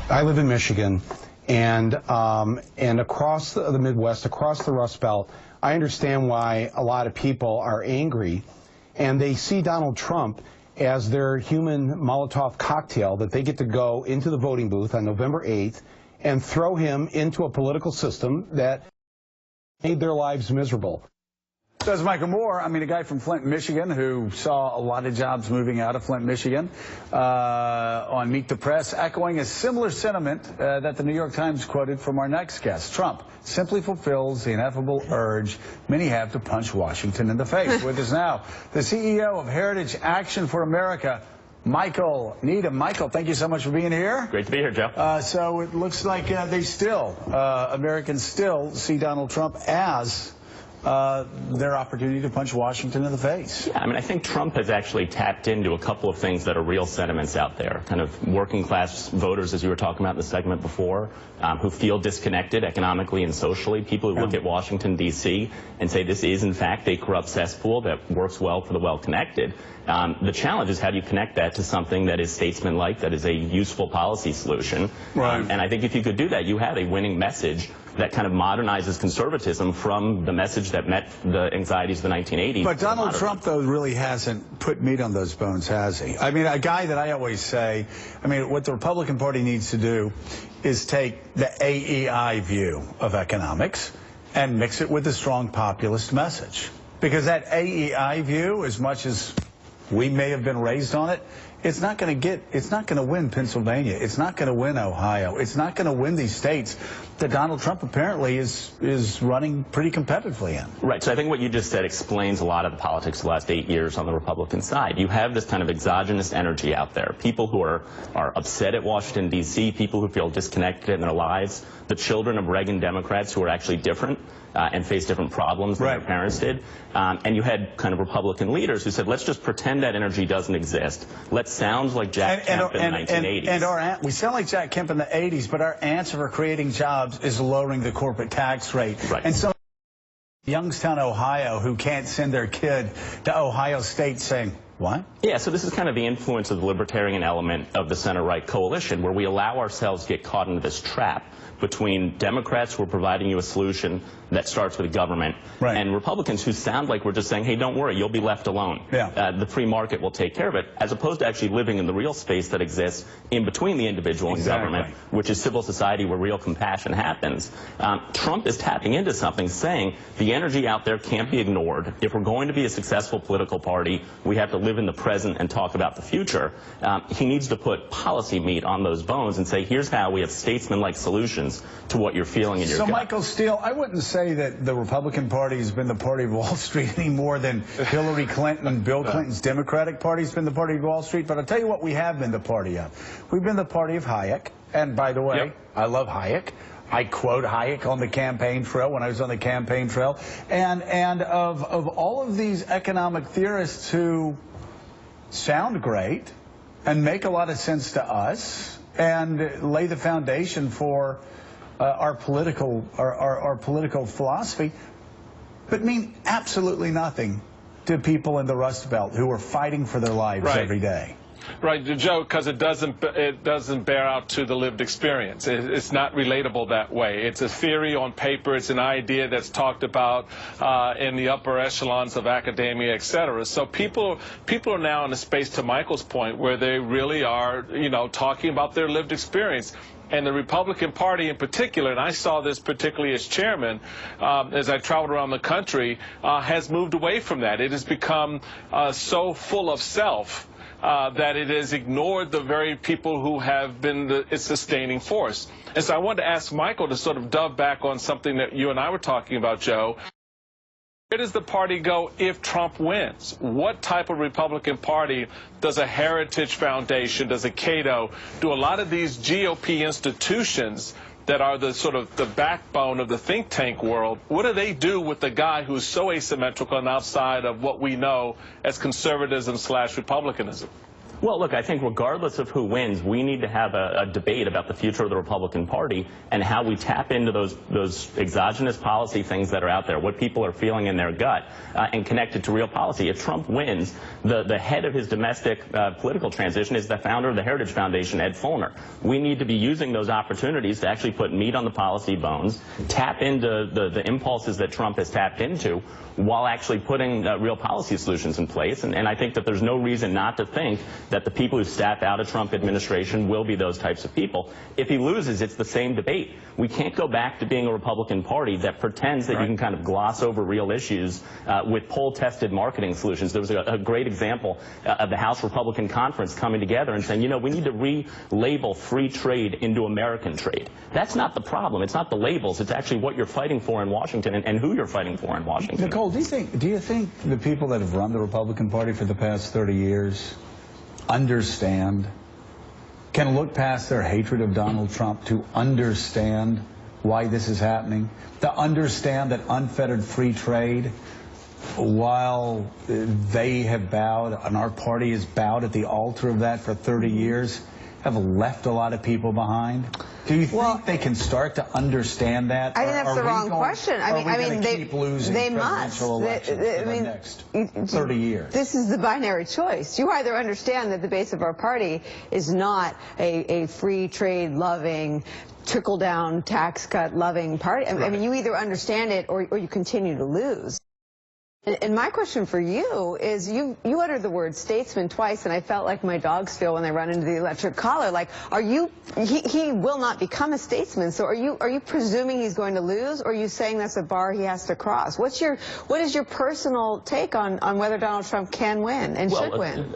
I live in Michigan, and across the Midwest, across the Rust Belt, I understand why a lot of people are angry, and they see Donald Trump as their human Molotov cocktail that they get to go into the voting booth on November 8th and throw him into a political system that made their lives miserable. Says Michael Moore, a guy from Flint, Michigan, who saw a lot of jobs moving out of Flint, Michigan, on Meet the Press, echoing a similar sentiment that the New York Times quoted from our next guest. Trump simply fulfills the ineffable urge many have to punch Washington in the face. With us now, the CEO of Heritage Action for America, Michael Needham. Michael, thank you so much for being here. Great to be here, Joe. So it looks like Americans still see Donald Trump as their opportunity to punch Washington in the face. Yeah, I think Trump has actually tapped into a couple of things that are real sentiments out there. Kind of working class voters, as you were talking about in the segment before, who feel disconnected economically and socially. People who look at Washington, D.C. and say this is, in fact, a corrupt cesspool that works well for the well-connected. The challenge is how do you connect that to something that is statesmanlike, that is a useful policy solution. Right. And I think if you could do that, you have a winning message that kind of modernizes conservatism from the message that met the anxieties of the 1980s. But Donald Trump, though, really hasn't put meat on those bones, has he? A guy that I always say, what the Republican Party needs to do is take the AEI view of economics and mix it with a strong populist message. Because that AEI view, as much as we may have been raised on it, it's not going to win Pennsylvania. It's not going to win Ohio. It's not going to win these states that Donald Trump apparently is running pretty competitively in. Right. So I think what you just said explains a lot of the politics of the last 8 years on the Republican side. You have this kind of exogenous energy out there. People who are upset at Washington, D.C., people who feel disconnected in their lives, the children of Reagan Democrats who are actually different and face different problems than their parents did. And you had kind of Republican leaders who said, let's just pretend that energy doesn't exist. Let's sound like Jack Kemp in the 1980s. We sound like Jack Kemp in the 80s, but our answer for creating jobs is lowering the corporate tax rate. Right. And so Youngstown, Ohio, who can't send their kid to Ohio State saying, what? Yeah, so this is kind of the influence of the libertarian element of the center-right coalition, where we allow ourselves to get caught into this trap between Democrats who are providing you a solution that starts with government and Republicans who sound like we're just saying, hey, don't worry, you'll be left alone. Yeah. The free market will take care of it, as opposed to actually living in the real space that exists in between the individual and government, which is civil society where real compassion happens. Trump is tapping into something, saying the energy out there can't be ignored. If we're going to be a successful political party, we have to live in the present and talk about the future. He needs to put policy meat on those bones and say, here's how we have statesman-like solutions to what you're feeling in your gut. So, Michael Steele, I wouldn't say that the Republican Party has been the party of Wall Street any more than Hillary Clinton and Bill Clinton's Democratic Party has been the party of Wall Street, but I'll tell you what we have been the party of. We've been the party of Hayek, and by the way, I love Hayek. I quote Hayek on the campaign trail when I was on the campaign trail, and of all of these economic theorists who sound great and make a lot of sense to us and lay the foundation for our political philosophy, but mean absolutely nothing to people in the Rust Belt who are fighting for their lives every day. Right, Joe, because it doesn't bear out to the lived experience. It's not relatable that way. It's a theory on paper. It's an idea that's talked about in the upper echelons of academia, et cetera. So people are now in a space, to Michael's point, where they really are, talking about their lived experience. And the Republican Party in particular, and I saw this particularly as chairman, as I traveled around the country, has moved away from that. It has become so full of self that it has ignored the very people who have been its sustaining force. And so I wanted to ask Michael to sort of dove back on something that you and I were talking about, Joe. Where does the party go if Trump wins? What type of Republican Party does a Heritage Foundation, does a Cato, do a lot of these GOP institutions that are the sort of the backbone of the think tank world, what do they do with the guy who's so asymmetrical and outside of what we know as conservatism / republicanism? Well, look, I think regardless of who wins, we need to have a debate about the future of the Republican Party and how we tap into those exogenous policy things that are out there, what people are feeling in their gut, and connect it to real policy. If Trump wins, the head of his domestic political transition is the founder of the Heritage Foundation, Ed Fulner. We need to be using those opportunities to actually put meat on the policy bones, tap into the impulses that Trump has tapped into, while actually putting real policy solutions in place. And I think that there's no reason not to think that the people who staff out a Trump administration will be those types of people. If he loses, it's the same debate. We can't go back to being a Republican Party that pretends that you can kind of gloss over real issues with poll-tested marketing solutions. There was a great example of the House Republican Conference coming together and saying, you know, we need to relabel free trade into American trade. That's not the problem. It's not the labels. It's actually what you're fighting for in Washington and who you're fighting for in Washington. Nicole, do you think the people that have run the Republican Party for the past 30 years understand, can look past their hatred of Donald Trump to understand why this is happening, to understand that unfettered free trade, while they have bowed and our party has bowed at the altar of that for 30 years, have left a lot of people behind? Do you think they can start to understand that? I think that's the wrong question. I mean, keep losing they presidential must. elections for the next 30 years. This is the binary choice. You either understand that the base of our party is not a free trade loving, trickle-down tax cut loving party. I mean, you either understand it or you continue to lose. And my question for you is, you uttered the word statesman twice, and I felt like my dogs feel when they run into the electric collar. Like, he will not become a statesman, so are you presuming he's going to lose, or are you saying that's a bar he has to cross? What is your personal take on whether Donald Trump can win and should win?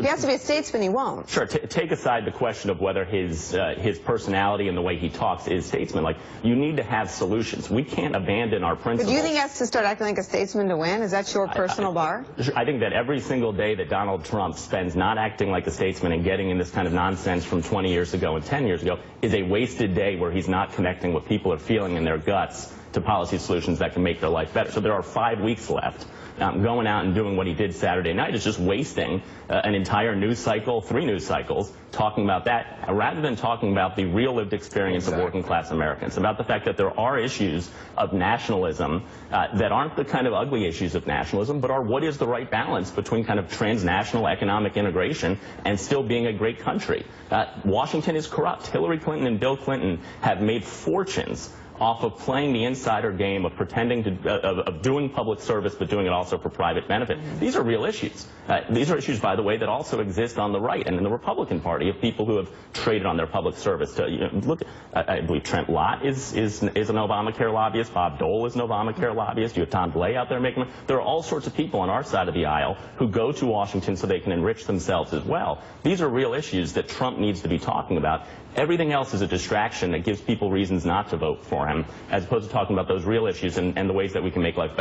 He has to be a statesman, he won't. Sure, take aside the question of whether his personality and the way he talks is statesman. Like, you need to have solutions. We can't abandon our principles. But do you think he has to start acting like a statesman to win? Is that your personal bar? I think that every single day that Donald Trump spends not acting like a statesman and getting in this kind of nonsense from 20 years ago and 10 years ago is a wasted day where he's not connecting what people are feeling in their guts to policy solutions that can make their life better. So there are 5 weeks left. Going out and doing what he did Saturday night is just wasting an entire news cycle, 3 news cycles, talking about that, rather than talking about the real lived experience of working class Americans, about the fact that there are issues of nationalism that aren't the kind of ugly issues of nationalism, but are what is the right balance between kind of transnational economic integration and still being a great country. Washington is corrupt. Hillary Clinton and Bill Clinton have made fortunes off of playing the insider game of pretending to, of doing public service, but doing it also for private benefit. These are real issues. These are issues, by the way, that also exist on the right and in the Republican Party of people who have traded on their public service. To, look, I believe Trent Lott is an Obamacare lobbyist. Bob Dole is an Obamacare lobbyist. You have Tom DeLay out there making. There are all sorts of people on our side of the aisle who go to Washington so they can enrich themselves as well. These are real issues that Trump needs to be talking about. Everything else is a distraction that gives people reasons not to vote for him, as opposed to talking about those real issues and the ways that we can make life better.